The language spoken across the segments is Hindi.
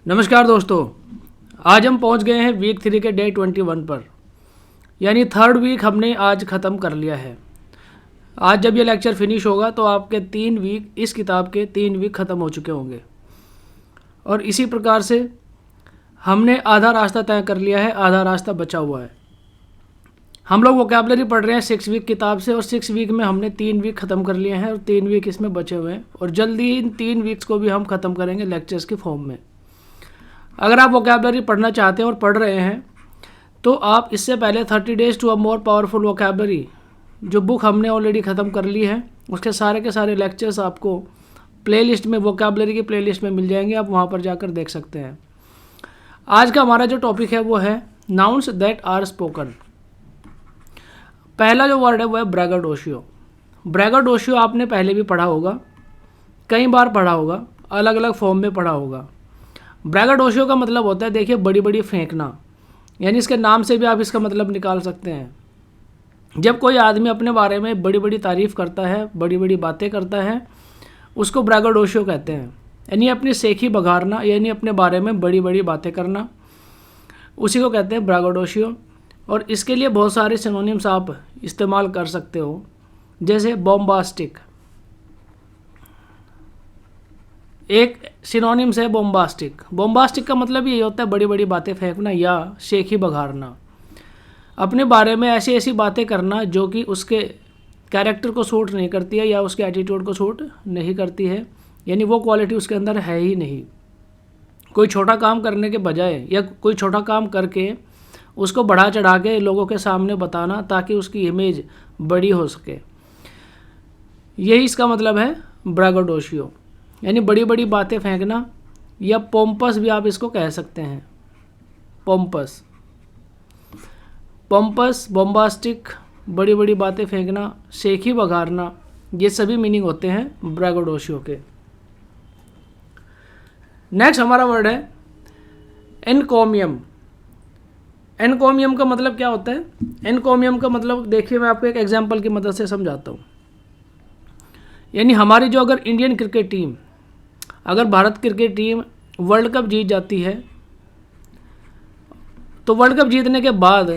नमस्कार दोस्तों, आज हम पहुंच गए हैं वीक 3 के डे 21 पर, यानी थर्ड वीक हमने आज ख़त्म कर लिया है। आज जब ये लेक्चर फिनिश होगा तो आपके 3 वीक, इस किताब के 3 वीक ख़त्म हो चुके होंगे। और इसी प्रकार से हमने आधा रास्ता तय कर लिया है, आधा रास्ता बचा हुआ है। हम लोग वोकैबुलरी पढ़ रहे हैं 6 वीक किताब से, और 6 वीक में हमने 3 वीक ख़त्म कर लिए हैं और 3 वीक इसमें बचे हुए हैं। और जल्दी इन 3 वीक्स को भी हम ख़त्म करेंगे लेक्चर्स के फॉर्म में। अगर आप वोकैबुलरी पढ़ना चाहते हैं और पढ़ रहे हैं तो आप इससे पहले 30 days to a more powerful vocabulary, जो बुक हमने ऑलरेडी ख़त्म कर ली है, उसके सारे के सारे लेक्चर्स आपको प्लेलिस्ट में, वोकैबुलरी की प्लेलिस्ट में मिल जाएंगे। आप वहाँ पर जाकर देख सकते हैं। आज का हमारा जो टॉपिक है वो है नाउन्स दैट आर स्पोकन। पहला जो वर्ड है वो है ब्रैगेडोशियो। ब्रैगेडोशियो आपने पहले भी पढ़ा होगा, कई बार पढ़ा होगा, अलग अलग फॉर्म में पढ़ा होगा। ब्रैगेडोशियो का मतलब होता है, देखिए, बड़ी बड़ी फेंकना, यानी इसके नाम से भी आप इसका मतलब निकाल सकते हैं। जब कोई आदमी अपने बारे में बड़ी बड़ी तारीफ़ करता है, बड़ी बड़ी बातें करता है, उसको ब्रैगेडोशियो कहते हैं। यानी अपनी सेखी बघारना, यानी अपने बारे में बड़ी बड़ी बातें करना, उसी को कहते हैं ब्रैगेडोशियो। और इसके लिए बहुत सारे सिनोनिम्स आप इस्तेमाल कर सकते हो, जैसे बॉम्बास्टिक। एक सिनोनिम्स है बॉम्बास्टिक। बॉम्बास्टिक का मतलब यही होता है बड़ी बड़ी बातें फेंकना या शेखी बघारना, अपने बारे में ऐसी ऐसी बातें करना जो कि उसके कैरेक्टर को सूट नहीं करती है या उसके एटीट्यूड को सूट नहीं करती है, यानी वो क्वालिटी उसके अंदर है ही नहीं। कोई छोटा काम करने के बजाय या कोई छोटा काम करके उसको बढ़ा चढ़ा के लोगों के सामने बताना ताकि उसकी इमेज बड़ी हो सके, यही इसका मतलब है ब्रैगेडोशियो, यानी बड़ी बड़ी बातें फेंकना, या पोम्पस भी आप इसको कह सकते हैं। पोम्पस, बॉम्बास्टिक, बड़ी बड़ी बातें फेंकना, शेखी बघारना, ये सभी मीनिंग होते हैं ब्रैगेडोशियो के। नेक्स्ट हमारा वर्ड है एनकोमियम। एनकोमियम का मतलब क्या होता है? एनकोमियम का मतलब, देखिए, मैं आपको एक एग्जांपल की मदद से समझाता हूँ। यानी हमारी जो अगर इंडियन क्रिकेट टीम, अगर Bharat cricket team world cup जीत जाती है, तो वर्ल्ड कप जीतने के बाद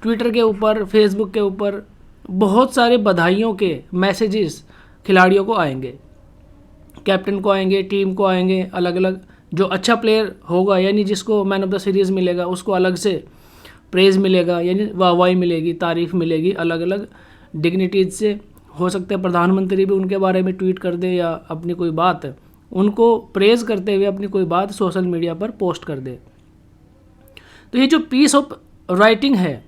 ट्विटर के ऊपर, फेसबुक के ऊपर बहुत सारे बधाइयों के मैसेजेस खिलाड़ियों को आएंगे, कैप्टन को आएंगे, टीम को आएंगे, अलग अलग। जो अच्छा प्लेयर होगा, यानी जिसको मैन ऑफ द सीरीज़ मिलेगा, उसको अलग से प्रेज़ मिलेगा, यानी वाहवाही मिलेगी, तारीफ़ मिलेगी अलग अलग डिग्निटीज से। हो सकता है प्रधानमंत्री भी उनके बारे में ट्वीट कर दे या अपनी कोई बात, उनको प्रेज़ करते हुए अपनी कोई बात सोशल मीडिया पर पोस्ट कर दे। तो ये जो पीस ऑफ राइटिंग है,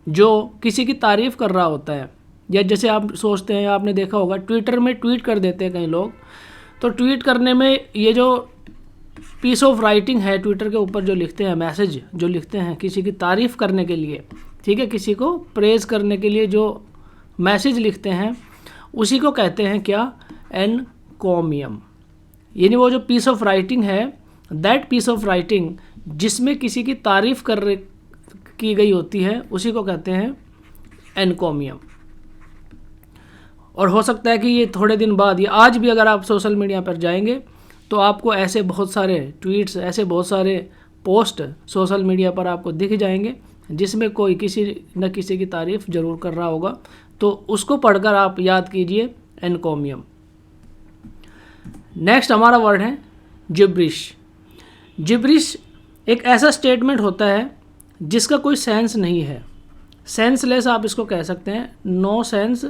जो किसी की तारीफ़ कर रहा होता है, या जैसे आप सोचते हैं, आपने देखा होगा ट्विटर में ट्वीट कर देते हैं कई लोग, तो ट्वीट करने में ये जो पीस ऑफ राइटिंग है, ट्विटर के ऊपर जो लिखते हैं, मैसेज जो लिखते हैं किसी की तारीफ़ करने के लिए, ठीक है, किसी को प्रेज़ करने के लिए जो मैसेज लिखते हैं, उसी को कहते हैं क्या? एनकोमियम। यानी वो जो पीस ऑफ राइटिंग है, दैट पीस ऑफ राइटिंग जिसमें किसी की तारीफ़ की गई होती है, उसी को कहते हैं एनकोमियम। और हो सकता है कि ये थोड़े दिन बाद या आज भी अगर आप सोशल मीडिया पर जाएंगे तो आपको ऐसे बहुत सारे ट्वीट्स, ऐसे बहुत सारे पोस्ट सोशल मीडिया पर आपको दिख जाएंगे जिसमें कोई किसी न किसी की तारीफ़ ज़रूर कर रहा होगा। तो उसको पढ़कर आप याद कीजिए एनकोमियम। नेक्स्ट हमारा वर्ड है जिब्रिश। जिब्रिश एक ऐसा स्टेटमेंट होता है जिसका कोई सेंस नहीं है, सेंसलेस आप इसको कह सकते हैं, नो सेंस,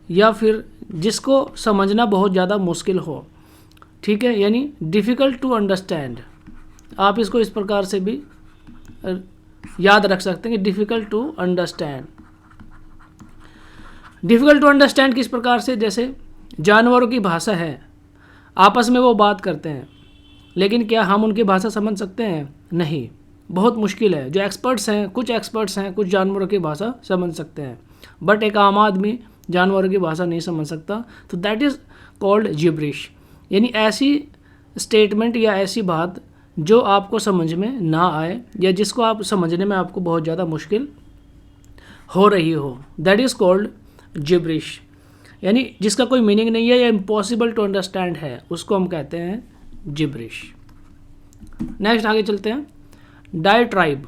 या फिर जिसको समझना बहुत ज़्यादा मुश्किल हो, ठीक है, यानी डिफ़िकल्ट टू अंडरस्टैंड। आप इसको इस प्रकार से भी याद रख सकते हैं कि difficult to understand. Difficult to understand किस प्रकार से? जैसे जानवरों की भाषा है, आपस में वो बात करते हैं, लेकिन क्या हम उनकी भाषा समझ सकते हैं? नहीं, बहुत मुश्किल है। जो एक्सपर्ट्स हैं, कुछ एक्सपर्ट्स हैं, कुछ जानवरों की भाषा समझ सकते हैं, बट एक आम आदमी जानवरों की भाषा नहीं समझ सकता। तो दैट इज़ कॉल्ड जिब्रिश। यानी ऐसी स्टेटमेंट या ऐसी बात जो आपको समझ में ना आए या जिसको आप समझने में आपको बहुत ज़्यादा मुश्किल हो रही हो, दैट इज़ कॉल्ड जिब्रिश। यानी जिसका कोई मीनिंग नहीं है या इम्पॉसिबल टू अंडरस्टैंड है, उसको हम कहते हैं जिब्रिश। नेक्स्ट आगे चलते हैं, डायट्राइब।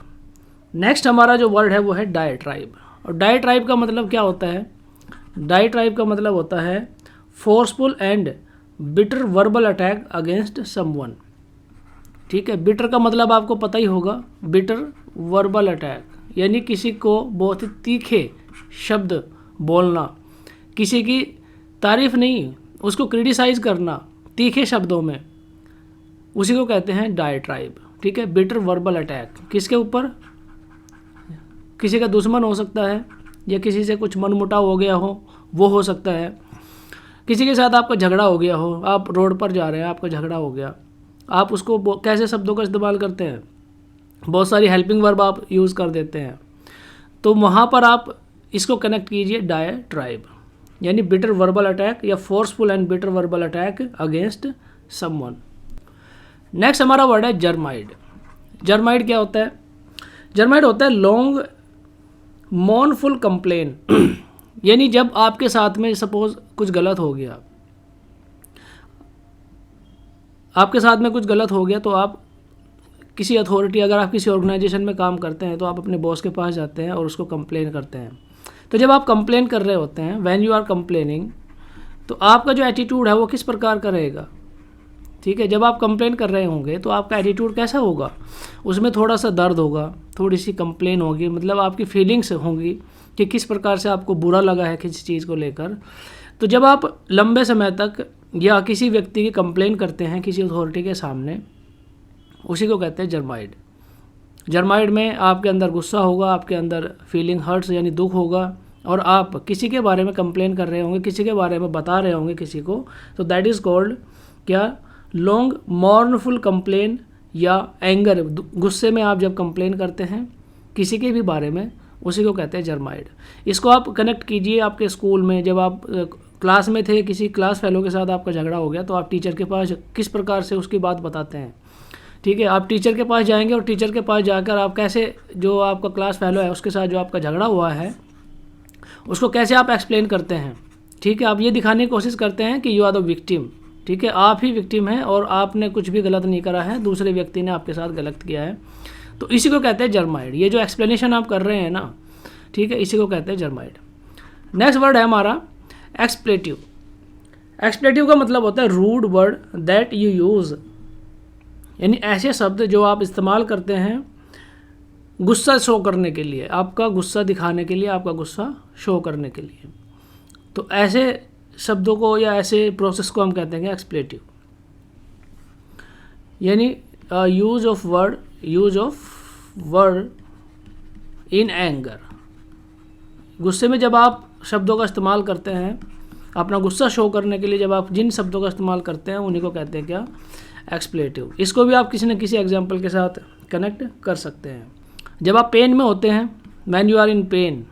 नेक्स्ट हमारा जो वर्ड है वो है डायट्राइब। और डायट्राइब का मतलब क्या होता है? डायट्राइब का मतलब होता है forceful and bitter verbal attack against someone. ठीक है, बिटर का मतलब आपको पता ही होगा, बिटर वर्बल अटैक यानी किसी को बहुत ही तीखे शब्द बोलना, किसी की तारीफ नहीं, उसको क्रिटिसाइज करना तीखे शब्दों में, उसी को कहते हैं डायट्राइब। ठीक है, बिटर वर्बल अटैक किसके ऊपर? किसी का दुश्मन हो सकता है, या किसी से कुछ मनमुटाव हो गया हो वो हो सकता है, किसी के साथ आपका झगड़ा हो गया हो, आप रोड पर जा रहे हैं, आपका झगड़ा हो गया, आप उसको कैसे शब्दों का इस्तेमाल करते हैं? बहुत सारी हेल्पिंग वर्ब आप यूज़ कर देते हैं। तो वहाँ पर आप इसको कनेक्ट कीजिए डायट्राइब, यानी बिटर वर्बल अटैक या forceful and bitter verbal attack against someone. Next हमारा वर्ड है जर्माइड। जर्माइड क्या होता है? जर्माइड होता है लॉन्ग मॉर्नफुल कंप्लेन यानी जब आपके साथ में सपोज कुछ गलत हो गया, आपके साथ में कुछ गलत हो गया, तो आप किसी अथॉरिटी, अगर आप किसी ऑर्गेनाइजेशन में काम करते हैं तो आप अपने बॉस के पास जाते हैं और उसको कंप्लेन करते हैं। तो जब आप कंप्लेन कर रहे होते हैं, व्हेन यू आर कंप्लेनिंग, तो आपका जो एटीट्यूड है वो किस प्रकार का रहेगा? ठीक है, जब आप कंप्लेन कर रहे होंगे तो आपका एटीट्यूड कैसा होगा? उसमें थोड़ा सा दर्द होगा, थोड़ी सी कंप्लेन होगी, मतलब आपकी फीलिंग्स होंगी कि किस प्रकार से आपको बुरा लगा है किसी चीज़ को लेकर। तो जब आप लंबे समय तक या किसी व्यक्ति की कंप्लेन करते हैं किसी अथॉरिटी के सामने, उसी को कहते हैं जर्माइड। जर्माइड में आपके अंदर गुस्सा होगा, आपके अंदर फीलिंग हर्ट्स यानी दुख होगा, और आप किसी के बारे में कंप्लेन कर रहे होंगे, किसी के बारे में बता रहे होंगे किसी को, तो दैट इज़ कॉल्ड क्या? लॉन्ग मॉर्नफुल कंप्लेन या एंगर। गुस्से में आप जब कंप्लेन करते हैं किसी के भी बारे में, उसी को कहते हैं जर्माइड। इसको आप कनेक्ट कीजिए आपके स्कूल में, जब आप क्लास में थे, किसी क्लास फेलो के साथ आपका झगड़ा हो गया, तो आप टीचर के पास किस प्रकार से उसकी बात बताते हैं। ठीक है, आप टीचर के पास जाएंगे और टीचर के पास जाकर आप कैसे, जो आपका क्लास फेलो है उसके साथ जो आपका झगड़ा हुआ है उसको कैसे आप एक्सप्लेन करते हैं। ठीक है, आप ये दिखाने की कोशिश करते हैं कि यू आर द विक्टिम। ठीक है, आप ही विक्टिम हैं और आपने कुछ भी गलत नहीं करा है, दूसरे व्यक्ति ने आपके साथ गलत किया है। तो इसी को कहते हैं जर्माइड। ये जो एक्सप्लेनेशन आप कर रहे हैं ना, ठीक है, इसी को कहते हैं जर्माइड। नेक्स्ट वर्ड है हमारा एक्सप्लेटिव। एक्सप्लेटिव का मतलब होता है rude word that you use, यानी ऐसे शब्द जो आप इस्तेमाल करते हैं गुस्सा शो करने के लिए, आपका गुस्सा दिखाने के लिए, आपका गुस्सा शो करने के लिए। तो ऐसे शब्दों को या ऐसे प्रोसेस को हम कहते हैं एक्सप्लेटिव, यानी use of word in anger. गुस्से में जब आप शब्दों का इस्तेमाल करते हैं अपना गुस्सा शो करने के लिए, जब आप जिन शब्दों का इस्तेमाल करते हैं उन्हीं को कहते हैं क्या? एक्सप्लेटिव। इसको भी आप किसी न किसी एग्जाम्पल के साथ कनेक्ट कर सकते हैं। जब आप पेन में होते हैं, when you are in pain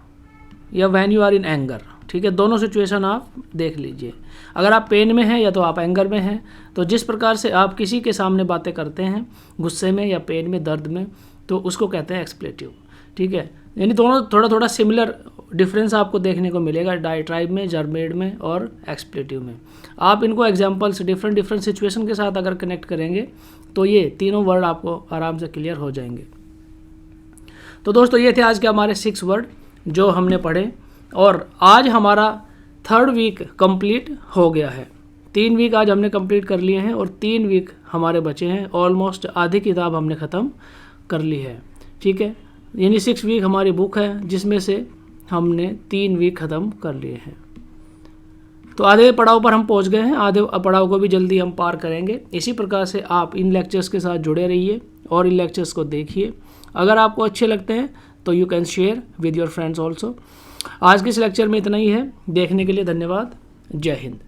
या when you are in anger, ठीक है, दोनों सिचुएशन आप देख लीजिए। अगर आप पेन में हैं या तो आप एंगर में हैं, तो जिस प्रकार से आप किसी के सामने बातें करते हैं गुस्से में या पेन में, दर्द में, तो उसको कहते हैं एक्सप्लेटिव। ठीक है, यानी दोनों थोड़ा थोड़ा सिमिलर डिफरेंस आपको देखने को मिलेगा डायट्राइब में, जर्मेड में और एक्सप्लेटिव में। आप इनको एग्जाम्पल्स डिफरेंट सिचुएशन के साथ अगर कनेक्ट करेंगे तो ये तीनों वर्ड आपको आराम से क्लियर हो जाएंगे। तो दोस्तों ये थे आज के हमारे 6 वर्ड जो हमने पढ़े, और आज हमारा 3rd वीक कंप्लीट हो गया है। 3 वीक आज हमने कंप्लीट कर लिए हैं और 3 वीक हमारे बचे हैं। ऑलमोस्ट आधी किताब हमने ख़त्म कर ली है। ठीक है, यानी 6 वीक हमारी बुक है जिसमें से हमने 3 वीक ख़त्म कर लिए हैं। तो आधे पड़ाव पर हम पहुंच गए हैं, आधे पड़ाव को भी जल्दी हम पार करेंगे। इसी प्रकार से आप इन लेक्चर्स के साथ जुड़े रहिए और इन लेक्चर्स को देखिए। अगर आपको अच्छे लगते हैं तो you can share with your friends also. आज के इस लेक्चर में इतना ही है। देखने के लिए धन्यवाद। जय हिंद।